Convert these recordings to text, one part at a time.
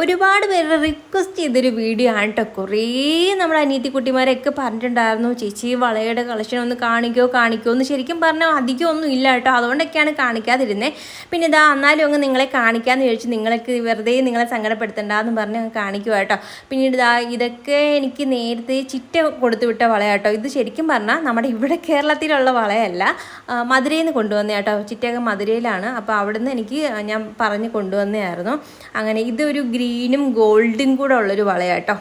ഒരുപാട് പേര് റിക്വസ്റ്റ് ചെയ്തൊരു വീഡിയോ ആണ് കേട്ടോ. കുറേ നമ്മുടെ അനിയത്തിക്കുട്ടിമാരൊക്കെ പറഞ്ഞിട്ടുണ്ടായിരുന്നു, ചേച്ചി വളയുടെ കളക്ഷൻ ഒന്ന് കാണിക്കുമോ എന്ന്. ശരിക്കും പറഞ്ഞാൽ അധികം ഒന്നും ഇല്ല കേട്ടോ, അതുകൊണ്ടൊക്കെയാണ് കാണിക്കാതിരുന്നത്. പിന്നെ ഇതാ എന്നാലും അങ്ങ് നിങ്ങളെ കാണിക്കാമെന്ന് ചോദിച്ചു, നിങ്ങൾക്ക് വെറുതെ നിങ്ങളെ സങ്കടപ്പെടുത്തണ്ടെന്ന് പറഞ്ഞ് കാണിക്കുക കേട്ടോ. പിന്നീട് ഇതൊക്കെ എനിക്ക് നേരത്തെ ചിറ്റ കൊടുത്തു വിട്ട വളയാട്ടോ. ഇത് ശരിക്കും പറഞ്ഞാൽ നമ്മുടെ ഇവിടെ കേരളത്തിലുള്ള വളയല്ല, മധുരയിൽ നിന്ന് കൊണ്ടുവന്ന കേട്ടോ. ചിറ്റയൊക്കെ മധുരയിലാണ്, അപ്പോൾ അവിടെ നിന്ന് എനിക്ക് ഞാൻ പറഞ്ഞ് കൊണ്ടുവന്നതായിരുന്നു. അങ്ങനെ ഇതൊരു ഗ്രീനും ഗോൾഡും കൂടെ ഉള്ളൊരു വളയാട്ടോ.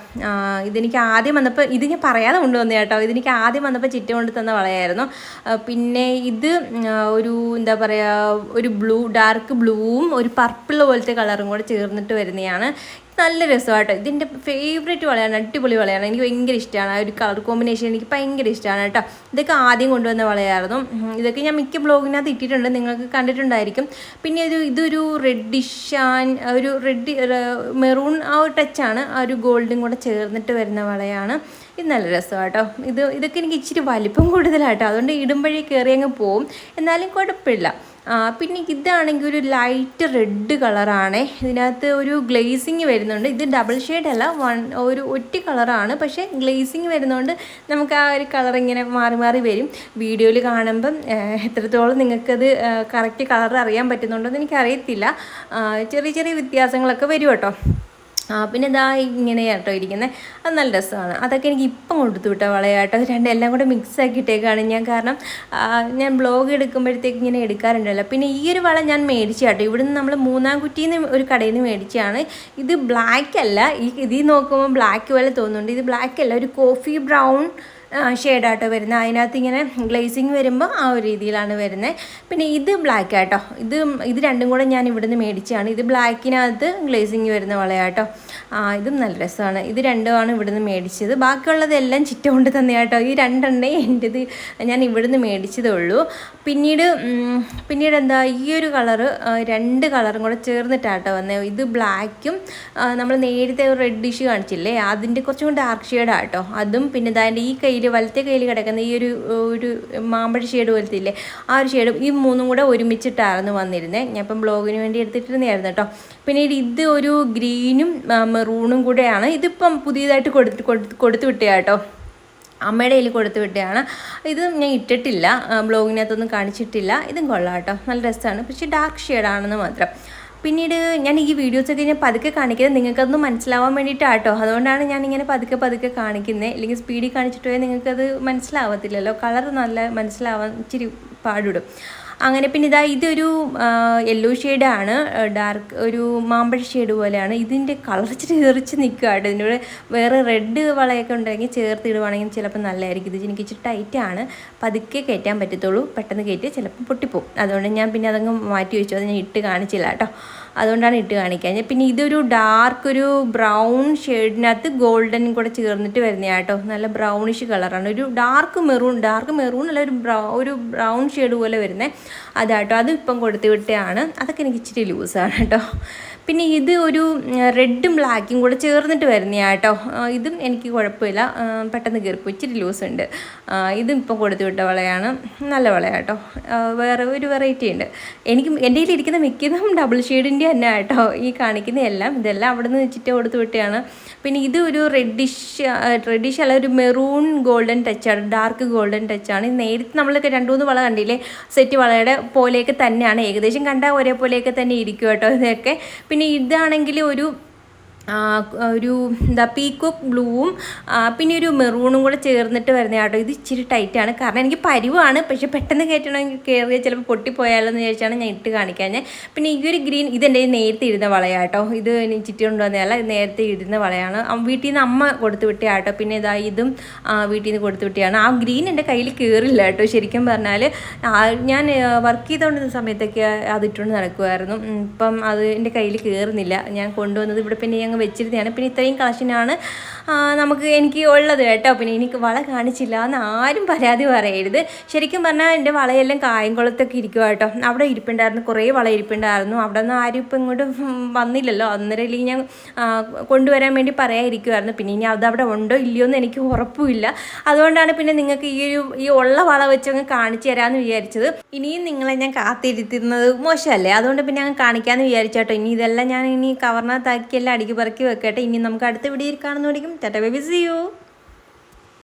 ഇതെനിക്ക് ആദ്യം വന്നപ്പോൾ, ഇത് ഞാൻ പറയാതെ കൊണ്ടുവന്ന കേട്ടോ. ഇതെനിക്ക് ആദ്യം വന്നപ്പോൾ ചിറ്റ കൊണ്ട് തന്ന വളയായിരുന്നു. പിന്നെ ഇത് ഒരു എന്താ പറയുക, ഒരു ഡാർക്ക് ബ്ലൂവും ഒരു പർപ്പിൾ പോലത്തെ കളറും കൂടെ ചേർന്നിട്ട് വരുന്നതാണ്. നല്ല രസമാട്ടോ. ഇതിൻ്റെ ഫേവറേറ്റ് വളയാണ്, അടിപൊളി വളയാണ്. എനിക്ക് ഭയങ്കര ഇഷ്ടമാണ് ആ ഒരു കളർ കോമ്പിനേഷൻ, എനിക്ക് ഭയങ്കര ഇഷ്ടമാണ് കേട്ടോ. ഇതൊക്കെ ആദ്യം കൊണ്ടുവന്ന വളയായിരുന്നു. ഇതൊക്കെ ഞാൻ മിക്ക ബ്ലോഗിനകത്ത് ഇട്ടിട്ടുണ്ട്, നിങ്ങൾക്ക് കണ്ടിട്ടുണ്ടായിരിക്കും. പിന്നെ ഇതൊരു ഒരു മെറൂൺ ആ ഒരു ടച്ചാണ്, ആ ഒരു ഗോൾഡും കൂടെ ചേർന്നിട്ട് വരുന്ന വളയാണ്. ഇത് നല്ല രസമാണ് കേട്ടോ. ഇതൊക്കെ എനിക്ക് ഇച്ചിരി വലിപ്പം കൂടുതലാട്ടോ, അതുകൊണ്ട് ഇടുമ്പോഴേ കയറി അങ്ങ് പോവും, എന്നാലും കുഴപ്പമില്ല. പിന്നെ ഇതാണെങ്കിൽ ഒരു ലൈറ്റ് റെഡ് കളറാണ്. ഇതിനകത്ത് ഒരു ഗ്ലേസിങ് വരുന്നുണ്ട്. ഇത് ഡബിൾ ഷെയ്ഡല്ല, ഒരു ഒറ്റ കളറാണ്, പക്ഷേ ഗ്ലേസിങ് വരുന്നതുകൊണ്ട് നമുക്ക് ആ ഒരു കളർ ഇങ്ങനെ മാറി മാറി വരും. വീഡിയോയിൽ കാണുമ്പം എത്രത്തോളം നിങ്ങൾക്കത് കറക്റ്റ് കളർ അറിയാൻ പറ്റുന്നുണ്ടോ എന്ന് എനിക്കറിയത്തില്ല. ചെറിയ ചെറിയ വ്യത്യാസങ്ങളൊക്കെ വരും കേട്ടോ. പിന്നെ ഇങ്ങനെ കേട്ടോ ഇരിക്കുന്നത്, അത് നല്ല രസമാണ്. അതൊക്കെ എനിക്ക് ഇപ്പം കൊടുത്തു വിട്ടോ വളയാട്ടോ. എല്ലാം കൂടെ മിക്സ് ആക്കിയിട്ടേക്കാണ് ഞാൻ, കാരണം ഞാൻ ബ്ലോഗ് എടുക്കുമ്പോഴത്തേക്ക് ഇങ്ങനെ എടുക്കാറുണ്ടല്ലോ. പിന്നെ ഈ ഒരു വള ഞാൻ മേടിച്ചു കേട്ടോ, ഇവിടുന്ന് നമ്മൾ മൂന്നാംകുറ്റിയിൽ നിന്ന് ഒരു കടയിൽ നിന്ന് മേടിച്ചതാണ്. ഇത് ബ്ലാക്ക് അല്ല, ഇതിൽ നോക്കുമ്പോൾ ബ്ലാക്ക് പോലെ തോന്നുന്നുണ്ട്. ഇത് ബ്ലാക്ക് അല്ല, ഒരു കോഫി ബ്രൗൺ ഷെയ്ഡാട്ടോ വരുന്നത്. അതിനകത്ത് ഇങ്ങനെ ഗ്ലേസിങ് വരുമ്പോൾ ആ ഒരു രീതിയിലാണ് വരുന്നത്. പിന്നെ ഇത് ബ്ലാക്ക് ആട്ടോ, ഇത് രണ്ടും കൂടെ ഞാൻ ഇവിടുന്ന് മേടിച്ചതാണ്. ഇത് ബ്ലാക്കിനകത്ത് ഗ്ലേസിങ് വരുന്ന വളയാട്ടോ. ഇതും നല്ല രസമാണ്. ഇത് രണ്ടുമാണ് ഇവിടുന്ന് മേടിച്ചത്. ബാക്കിയുള്ളതെല്ലാം ചിറ്റ കൊണ്ട് തന്നെ കേട്ടോ. ഈ രണ്ടെണ്ണേ എൻ്റെത് ഞാൻ ഇവിടുന്ന് മേടിച്ചതേ ഉള്ളൂ. പിന്നീട് എന്താ ഈ ഒരു കളറ്, രണ്ട് കളറും കൂടെ ചേർന്നിട്ടാട്ടോ വന്നത്. ഇത് ബ്ലാക്കും നമ്മൾ നേരത്തെ ഒരു റെഡിഷ് കാണിച്ചില്ലേ, അതിൻ്റെ കുറച്ചും കൂടി ഡാർക്ക് ഷെയ്ഡാട്ടോ അതും. പിന്നെ അതിൻ്റെ ഈ കയ്യിൽ വലത്തെ കയ്യിൽ കിടക്കുന്ന ഈ ഒരു മാമ്പഴ ഷെയ്ഡ് പോലത്തെ ഇല്ലേ, ആ ഒരു ഷെയ്ഡും ഈ മൂന്നും കൂടെ ഒരുമിച്ചിട്ടായിരുന്നു വന്നിരുന്നത്. ഞാൻ ഇപ്പം ബ്ലോഗിന് വേണ്ടി എടുത്തിട്ടിരുന്നായിരുന്നു കേട്ടോ. പിന്നീട് ഇത് ഒരു ഗ്രീനും മെറൂണും കൂടെയാണ്. ഇതിപ്പം പുതിയതായിട്ട് കൊടുത്തു വിട്ടയാട്ടോ, അമ്മയുടെ കയ്യിൽ കൊടുത്തു വിട്ടതാണ്. ഇത് ഞാൻ ഇട്ടിട്ടില്ല, ബ്ലോഗിനകത്തൊന്നും കാണിച്ചിട്ടില്ല. ഇതും കൊള്ളാം കേട്ടോ, നല്ല രസമാണ്, പക്ഷേ ഡാർക്ക് ഷെയ്ഡാണെന്ന് മാത്രം. പിന്നീട് ഞാൻ ഈ വീഡിയോസൊക്കെ ഞാൻ പതുക്കെ കാണിക്കുന്നത് നിങ്ങൾക്കൊന്നും മനസ്സിലാവാൻ വേണ്ടിയിട്ടാട്ടോ, അതുകൊണ്ടാണ് ഞാനിങ്ങനെ പതുക്കെ കാണിക്കുന്നത്. അല്ലെങ്കിൽ സ്പീഡിൽ കാണിച്ചിട്ട് പോയാൽ നിങ്ങൾക്കത് മനസ്സിലാവത്തില്ലല്ലോ, കളർ നല്ല മനസ്സിലാവാൻ ഇച്ചിരി പാടുവിടും. അങ്ങനെ പിന്നെ ഇതൊരു യെല്ലോ ഷെയ്ഡാണ്, ഡാർക്ക് ഒരു മാമ്പഴ ഷെയ്ഡ് പോലെയാണ്. ഇതിൻ്റെ കളർ ഇച്ചിരി എറിച്ച് നിൽക്കുക കേട്ടോ. ഇതിൻ്റെ കൂടെ വേറെ റെഡ് വളയൊക്കെ ഉണ്ടെങ്കിൽ ചേർത്ത് ഇടുവാണെങ്കിൽ ചിലപ്പോൾ നല്ലതായിരിക്കും. ഇത് എനിക്ക് ഇച്ചിരി ടൈറ്റാണ്, പതുക്കെ കയറ്റാൻ പറ്റത്തുള്ളൂ, പെട്ടെന്ന് കയറ്റി ചിലപ്പോൾ പൊട്ടിപ്പോവും. അതുകൊണ്ട് ഞാൻ പിന്നെ അതങ്ങ് മാറ്റി വെച്ചു, അത് ഞാൻ ഇട്ട് കാണിച്ചില്ല കേട്ടോ, അതുകൊണ്ടാണ് ഇട്ട് കാണിക്കാൻ. പിന്നെ ഇതൊരു ഡാർക്ക് ഒരു ബ്രൗൺ ഷെയ്ഡിനകത്ത് ഗോൾഡൻ കൂടെ ചേർന്നിട്ട് വരുന്ന കേട്ടോ. നല്ല ബ്രൗണിഷ് കളറാണ്, ഒരു ഡാർക്ക് മെറൂൺ അല്ല, ഒരു ബ്രൗൺ ഷെയ്ഡ് പോലെ വരുന്നത് അതാട്ടോ. അത് ഇപ്പം കൊടുത്തു വിട്ടതാണ്. അതൊക്കെ എനിക്ക് ഇച്ചിരി ലൂസാണ് കേട്ടോ. പിന്നെ ഇത് ഒരു റെഡും ബ്ലാക്കും കൂടെ ചേർന്നിട്ട് വരുന്ന കേട്ടോ. ഇതും എനിക്ക് കുഴപ്പമില്ല, പെട്ടെന്ന് കയറിപ്പോൾ, ഇച്ചിരി ലൂസുണ്ട്. ഇതും ഇപ്പം കൊടുത്തു വിട്ട വളയാണ്, നല്ല വളയാട്ടോ. വേറെ ഒരു വെറൈറ്റി ഉണ്ട്. എൻ്റെ കയ്യിൽ ഇരിക്കുന്ന മിക്കതും ഡബിൾ ഷെയ്ഡിൻ്റെ തന്നെ കേട്ടോ. ഈ കാണിക്കുന്ന ഇതെല്ലാം അവിടെ നിന്ന് വെച്ചിട്ട് കൊടുത്തു വിട്ടതാണ്. പിന്നെ ഇത് ഒരു റെഡിഷ് അല്ല, ഒരു മെറൂൺ ഗോൾഡൻ ടച്ചാണ്, ഡാർക്ക് ഗോൾഡൻ ടച്ചാണ്. നേരത്തെ നമ്മളൊക്കെ 2-3 വള കണ്ടില്ലേ, സെറ്റ് വളയുടെ പോലെയൊക്കെ തന്നെയാണ്, ഏകദേശം കണ്ടാൽ ഒരേപോലെയൊക്കെ തന്നെ ഇരിക്കും കേട്ടോ ഇതൊക്കെ. പിന്നെ ഇതാണെങ്കിൽ ഒരു പീക്കോക്ക് ബ്ലൂവും പിന്നെ ഒരു മെറൂണും കൂടെ ചേർന്നിട്ട് വരുന്ന കേട്ടോ. ഇത് ഇച്ചിരി ടൈറ്റാണ്, കാരണം എനിക്ക് പരിവാണ്, പക്ഷേ പെട്ടെന്ന് കയറ്റണമെങ്കിൽ കയറിയാൽ ചിലപ്പോൾ പൊട്ടിപ്പോയാലോ എന്ന് വിചാരിച്ചാണ് ഞാൻ ഇട്ട് കാണിക്കാൻ. പിന്നെ ഈ ഒരു ഗ്രീൻ ഇതെൻ്റെ നേരത്തെ ഇടുന്ന വളയാട്ടോ, ഇത് ചിറ്റി കൊണ്ടുവന്നതല്ല, ഇത് നേരത്തെ ഇടുന്ന വളയാണ്. വീട്ടിൽ നിന്ന് അമ്മ കൊടുത്തു വിട്ട കേട്ടോ. പിന്നെ ഇതും വീട്ടിൽ നിന്ന് കൊടുത്തു വിട്ടതാണ്. ആ ഗ്രീൻ എൻ്റെ കയ്യിൽ കയറില്ല കേട്ടോ. ശരിക്കും പറഞ്ഞാൽ ഞാൻ വർക്ക് ചെയ്തുകൊണ്ടിരുന്ന സമയത്തൊക്കെ അതിട്ടുകൊണ്ട് നടക്കുമായിരുന്നു. ഇപ്പം അത് എൻ്റെ കയ്യിൽ കയറുന്നില്ല. ഞാൻ കൊണ്ടുവന്നത് ഇവിടെ പിന്നെ വെച്ചിരുന്നതാണ്. പിന്നെ ഇത്രയും കളക്ഷനാണ് എനിക്ക് ഉള്ളത് കേട്ടോ. പിന്നെ എനിക്ക് വള കാണിച്ചില്ല എന്ന് ആരും പരാതി പറയരുത്. ശരിക്കും പറഞ്ഞാൽ എൻ്റെ വളയെല്ലാം കായംകുളത്തൊക്കെ ഇരിക്കുക കേട്ടോ. അവിടെ ഇരിപ്പുണ്ടായിരുന്നു, കുറേ വള ഇരിപ്പുണ്ടായിരുന്നു. അവിടെ നിന്ന് ആരും ഇപ്പം ഇങ്ങോട്ട് വന്നില്ലല്ലോ, അന്നേരം ഇല്ലെങ്കിൽ ഞാൻ കൊണ്ടുവരാൻ വേണ്ടി പറയാതിരിക്കുമായിരുന്നു. പിന്നെ ഇനി അതവിടെ ഉണ്ടോ ഇല്ലയോ എന്ന് എനിക്ക് ഉറപ്പുമില്ല. അതുകൊണ്ടാണ് പിന്നെ നിങ്ങൾക്ക് ഈ ഉള്ള വള വെച്ചങ്ങ് കാണിച്ചു തരാമെന്ന് വിചാരിച്ചത്. ഇനിയും നിങ്ങളെ ഞാൻ കാത്തിരുത്തുന്നത് മോശമല്ലേ, അതുകൊണ്ട് പിന്നെ അങ്ങ് കാണിക്കാമെന്ന് വിചാരിച്ചു കേട്ടോ. ഇനി ഇതെല്ലാം ഞാൻ കവറിനകത്താക്കിയെല്ലാം അടുക്കി പറക്കി വെക്കട്ടെ. ഇനി നമുക്ക് അടുത്ത വീഡിയോയിൽ കാണുന്നതായിരിക്കും. Tata bye bye, see U.